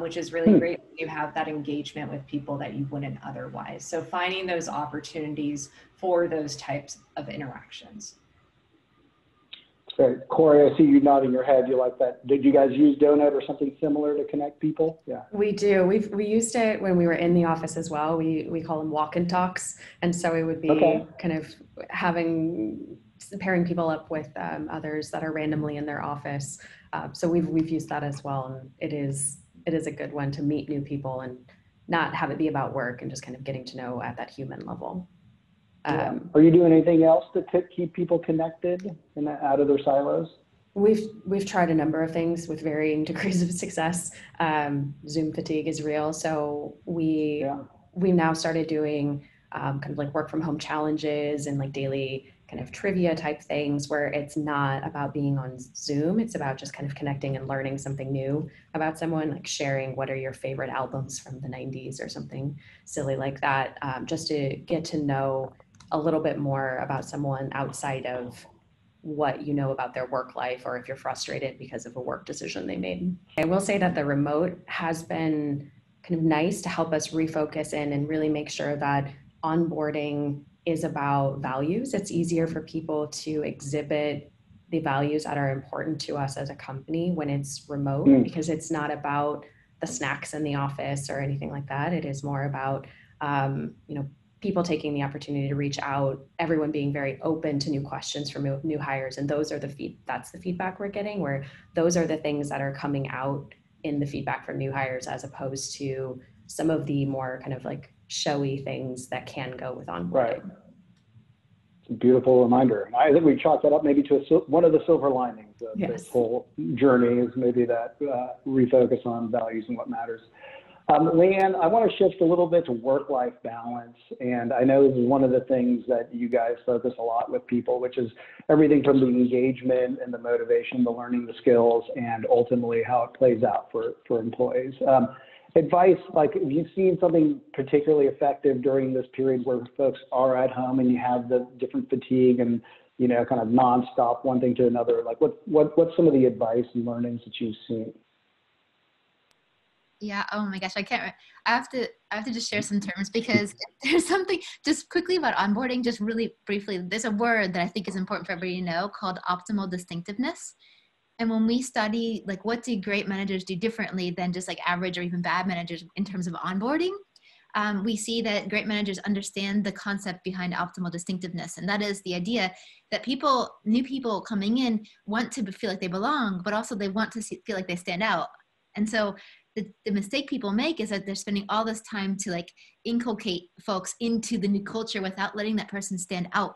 which is really great. You have that engagement with people that you wouldn't otherwise. So finding those opportunities for those types of interactions. Great. Corey, I see you nodding your head. You like that. Did you guys use Donut or something similar to connect people? Yeah. We do. We used it when we were in the office as well. We call them walk and talks. And so it would be kind of pairing people up with others that are randomly in their office. So we've used that as well. And it is a good one to meet new people and not have it be about work and just kind of getting to know at that human level. Are you doing anything else to keep people connected and out of their silos? We've tried a number of things with varying degrees of success. Zoom fatigue is real, so we now started doing kind of like work from home challenges and like daily kind of trivia type things where it's not about being on Zoom. It's about just kind of connecting and learning something new about someone, like sharing what are your favorite albums from the 90s or something silly like that, just to get to know a little bit more about someone outside of what you know about their work life, or if you're frustrated because of a work decision they made. I will say that the remote has been kind of nice to help us refocus in and really make sure that onboarding is about values. It's easier for people to exhibit the values that are important to us as a company when it's remote, because it's not about the snacks in the office or anything like that. It is more about, people taking the opportunity to reach out, everyone being very open to new questions from new hires. And those are that's the feedback we're getting, where those are the things that are coming out in the feedback from new hires, as opposed to some of the more kind of like showy things that can go with onboarding. Right. It's a beautiful reminder. I think we chalk that up maybe to one of the silver linings of this whole journey is maybe that refocus on values and what matters. Leanne, I want to shift a little bit to work-life balance. And I know this is one of the things that you guys focus a lot with people, which is everything from the engagement and the motivation, the learning the skills, and ultimately how it plays out for employees. Advice, like if you've seen something particularly effective during this period where folks are at home and you have the different fatigue and, kind of nonstop one thing to another, like what's some of the advice and learnings that you've seen? Yeah. Oh my gosh. I have to just share some terms, because there's something just quickly about onboarding, just really briefly. There's a word that I think is important for everybody to know called optimal distinctiveness. And when we study, like, what do great managers do differently than just like average or even bad managers in terms of onboarding, we see that great managers understand the concept behind optimal distinctiveness. And that is the idea that new people coming in want to feel like they belong, but also they want to feel like they stand out. And so the mistake people make is that they're spending all this time to like inculcate folks into the new culture without letting that person stand out,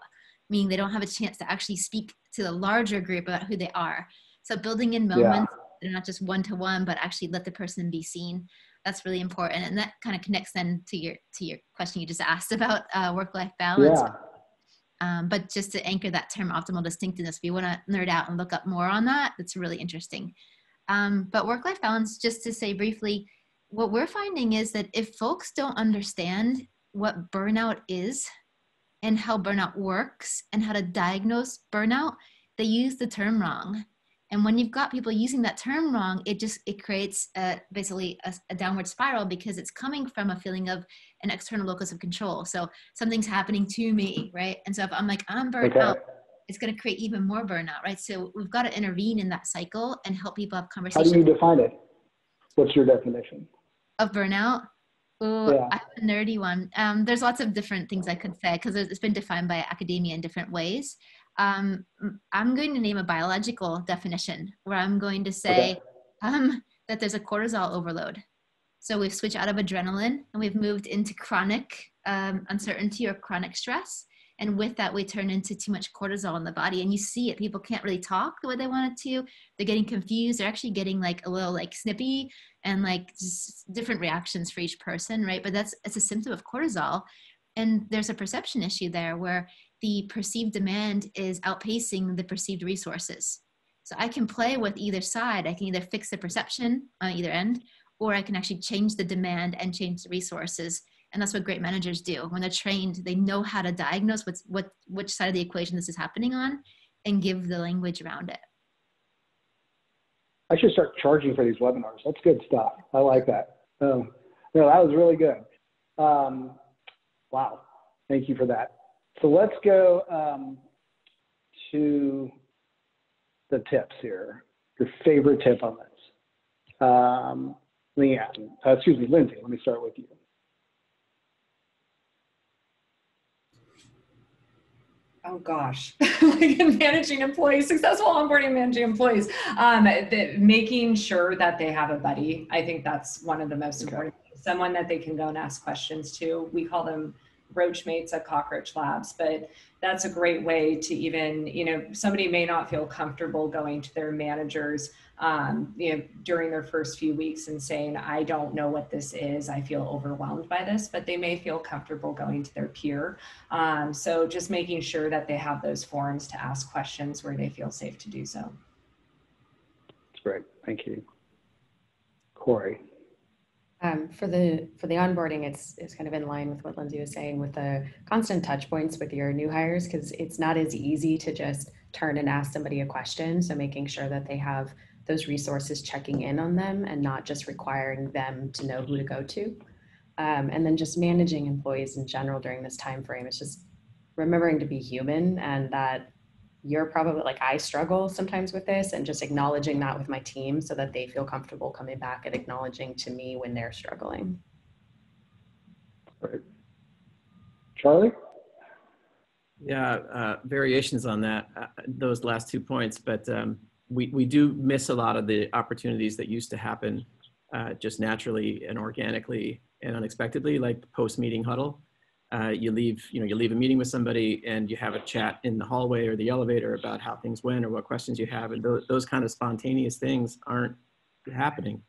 meaning they don't have a chance to actually speak to the larger group about who they are. So building in moments that are not just one-to-one, but actually let the person be seen. That's really important. And that kind of connects then to your question you just asked about work-life balance. Yeah. But just to anchor that term optimal distinctiveness, if you want to nerd out and look up more on that, that's really interesting. But work-life balance, just to say briefly, what we're finding is that if folks don't understand what burnout is and how burnout works and how to diagnose burnout, they use the term wrong. And when you've got people using that term wrong, it creates basically a downward spiral, because it's coming from a feeling of an external locus of control. So something's happening to me, right? And so if I'm like, I'm burnt out, it's going to create even more burnout, right? So we've got to intervene in that cycle and help people have conversations. How do you define it? What's your definition of burnout? Oh, yeah. I have a nerdy one. There's lots of different things I could say, because it's been defined by academia in different ways. I'm going to name a biological definition, where I'm going to say that there's a cortisol overload. So we've switched out of adrenaline and we've moved into chronic uncertainty or chronic stress. And with that, we turn into too much cortisol in the body. And you see it, people can't really talk the way they wanted to. They're getting confused. They're actually getting like a little like snippy and like just different reactions for each person, right? But it's a symptom of cortisol. And there's a perception issue there where the perceived demand is outpacing the perceived resources. So I can play with either side. I can either fix the perception on either end, or I can actually change the demand and change the resources. And that's what great managers do. When they're trained, they know how to diagnose which side of the equation this is happening on and give the language around it. I should start charging for these webinars. That's good stuff. I like that. No, that was really good. Wow. Thank you for that. So let's go to the tips here. Your favorite tip on this. Lindsay, let me start with you. Oh gosh, like managing employees, successful onboarding, managing employees, making sure that they have a buddy. I think that's one of the most important things. Someone that they can go and ask questions to. We call them roach mates at Cockroach Labs, but that's a great way to even, somebody may not feel comfortable going to their managers, during their first few weeks and saying, I don't know what this is. I feel overwhelmed by this, but they may feel comfortable going to their peer. So just making sure that they have those forums to ask questions where they feel safe to do so. That's great. Thank you. Corey. For the onboarding, it's kind of in line with what Lindsay was saying with the constant touch points with your new hires, because it's not as easy to just turn and ask somebody a question. So making sure that they have those resources checking in on them and not just requiring them to know who to go to. And then just managing employees in general during this time frame. It's just remembering to be human, and that you're probably, like, I struggle sometimes with this, and just acknowledging that with my team so that they feel comfortable coming back and acknowledging to me when they're struggling. Right. Charlie? Yeah, variations on that, those last 2 points, but we do miss a lot of the opportunities that used to happen just naturally and organically and unexpectedly, like post-meeting huddle. You leave a meeting with somebody and you have a chat in the hallway or the elevator about how things went or what questions you have, and those kind of spontaneous things aren't happening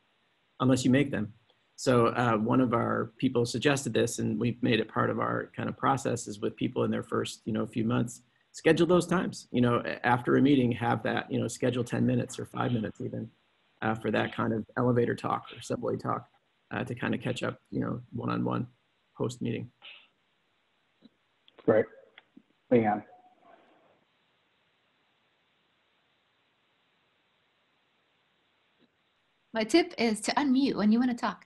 unless you make them. So one of our people suggested this, and we've made it part of our kind of processes with people in their first, few months. Schedule those times, after a meeting, have that, schedule 10 minutes or 5 minutes even for that kind of elevator talk or subway talk to kind of catch up, one-on-one post-meeting. Great. Leanne. My tip is to unmute when you want to talk.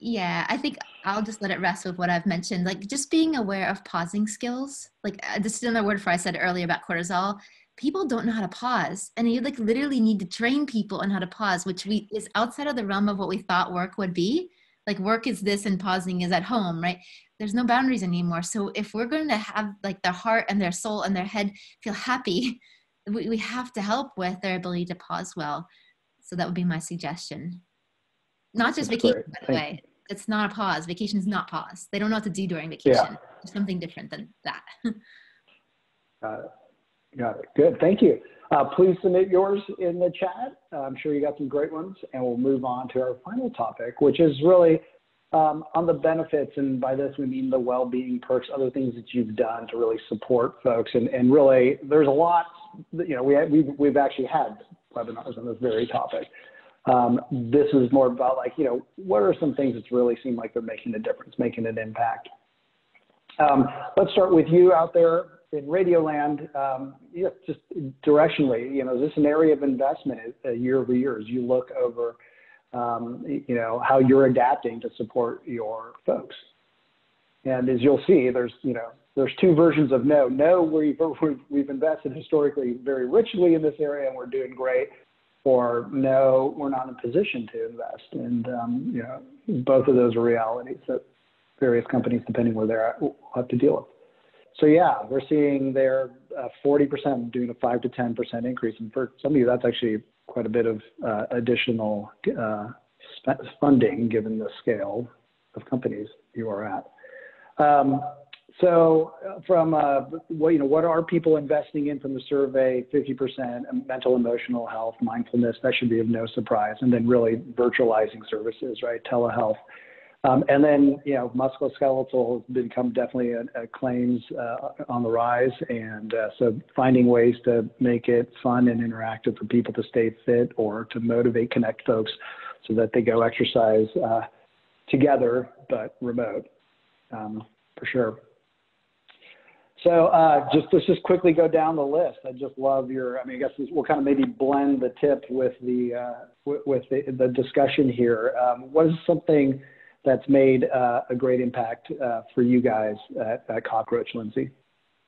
Yeah, I think I'll just let it rest with what I've mentioned, like just being aware of pausing skills. Like this is another word for I said earlier about cortisol. People don't know how to pause, and you like literally need to train people on how to pause, which is outside of the realm of what we thought work would be. Like work is this and pausing is at home, right? There's no boundaries anymore. So if we're going to have like their heart and their soul and their head feel happy, we have to help with their ability to pause well. So that would be my suggestion. Not just That's vacation, great. by the way. It's not a pause. Vacation is not pause. They don't know what to do during vacation. Yeah. There's something different than that. Got it. Good. Thank you. Please submit yours in the chat. I'm sure you got some great ones, and we'll move on to our final topic, which is really on the benefits. And by this, we mean the well-being perks, other things that you've done to really support folks. And really, there's a lot, we've actually had webinars on this very topic. This is more about like, what are some things that really seem like they're making a difference, making an impact? Let's start with you out there in Radioland. Just directionally, is this an area of investment year over year as you look over, how you're adapting to support your folks? And as you'll see, there's two versions of no. No, we've invested historically very richly in this area and we're doing great. Or no, we're not in a position to invest. And, both of those are realities that various companies, depending where they're at, will have to deal with. So yeah, we're seeing they're 40% doing a 5 to 10% increase. And for some of you, that's actually quite a bit of additional funding given the scale of companies you are at. So from what are people investing in from the survey? 50% mental, emotional health, mindfulness. That should be of no surprise. And then really virtualizing services, right? Telehealth. And then, musculoskeletal has become definitely a claims on the rise. And so finding ways to make it fun and interactive for people to stay fit or to motivate, connect folks so that they go exercise together, but remote, for sure. So let's just quickly go down the list. I just love I guess we'll kind of maybe blend the tip with the discussion here. What is something that's made a great impact for you guys at Cockroach, Lindsay?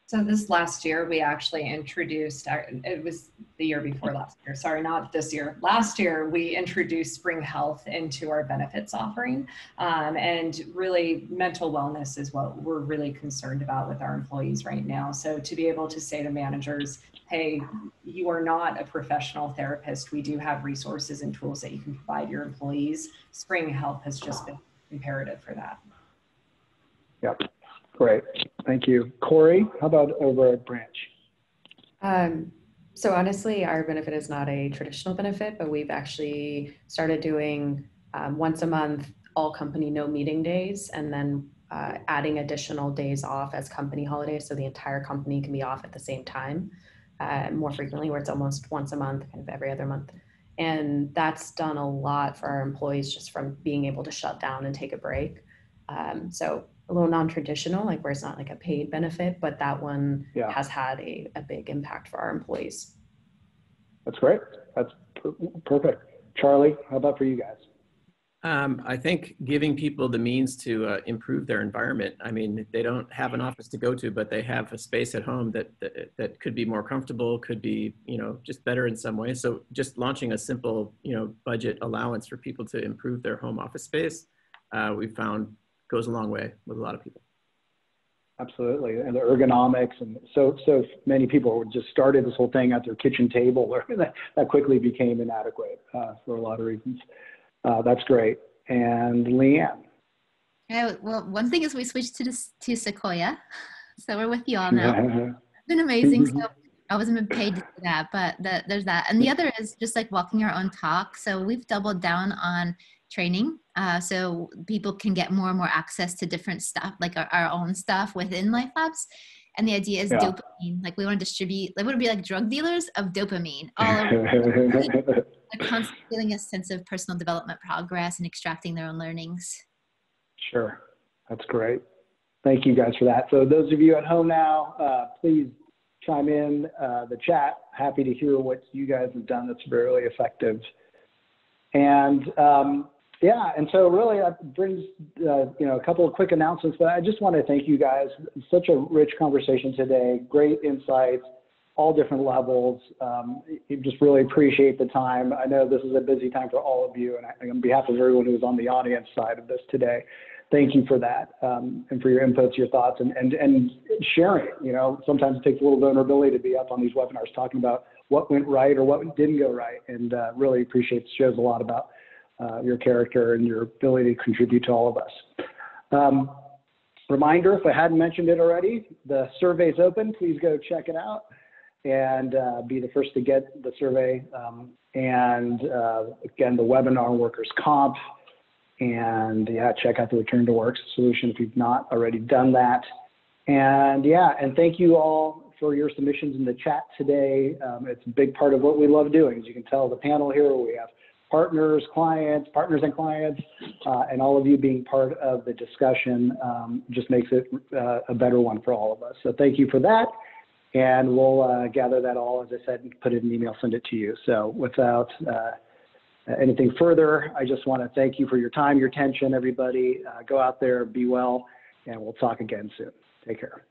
So this last year, we actually introduced, it was the year before last year, sorry, not this year. Last year, we introduced Spring Health into our benefits offering. And really mental wellness is what we're really concerned about with our employees right now. So to be able to say to managers, hey, you are not a professional therapist. We do have resources and tools that you can provide your employees. Spring Health has just been imperative for that. Yep. Great. Thank you. Corey, how about over at Branch? So honestly, our benefit is not a traditional benefit, but we've actually started doing once a month, all company no meeting days, and then adding additional days off as company holidays. So the entire company can be off at the same time more frequently, where it's almost once a month, kind of every other month. And that's done a lot for our employees just from being able to shut down and take a break. So a little non-traditional, where it's not like a paid benefit, but that one has had a big impact for our employees. That's great. That's perfect. Charlie, how about for you guys? I think giving people the means to improve their environment. I mean, they don't have an office to go to, but they have a space at home that could be more comfortable, could be, just better in some way. So just launching a simple, budget allowance for people to improve their home office space, we found goes a long way with a lot of people. Absolutely, and the ergonomics, and so many people just started this whole thing at their kitchen table, or that quickly became inadequate for a lot of reasons. That's great. And Leanne. Well, one thing is we switched to Sequoia, so we're with you all now. It's been amazing. So I wasn't paid to do that, but there's that. And the other is just like walking your own talk. So we've doubled down on training, so people can get more and more access to different stuff, like our own stuff within Life Labs. And the idea is dopamine. Like we want to distribute, like we want to be like drug dealers of dopamine all over. Like constantly feeling a sense of personal development progress and extracting their own learnings. Sure, that's great. Thank you guys for that. So those of you at home now, please chime in the chat. Happy to hear what you guys have done that's really effective. And and so really that brings a couple of quick announcements, but I just want to thank you guys. Such a rich conversation today, great insights, all different levels. Just really appreciate the time. I know this is a busy time for all of you, and on behalf of everyone who's on the audience side of this today, thank you for that, and for your inputs, your thoughts, and sharing. Sometimes it takes a little vulnerability to be up on these webinars talking about what went right or what didn't go right, and really appreciate it. Shows a lot about your character and your ability to contribute to all of us. Reminder, if I hadn't mentioned it already, the survey's open. Please go check it out and be the first to get the survey. Again, the webinar workers comp, and check out the return to work solution if you've not already done that. And thank you all for your submissions in the chat today. It's a big part of what we love doing. As you can tell, the panel here, we have partners and clients, and all of you being part of the discussion just makes it a better one for all of us. So thank you for that. And we'll gather that all, as I said, and put it in an email, send it to you. So without anything further, I just want to thank you for your time, your attention, everybody. Go out there, be well, and we'll talk again soon. Take care.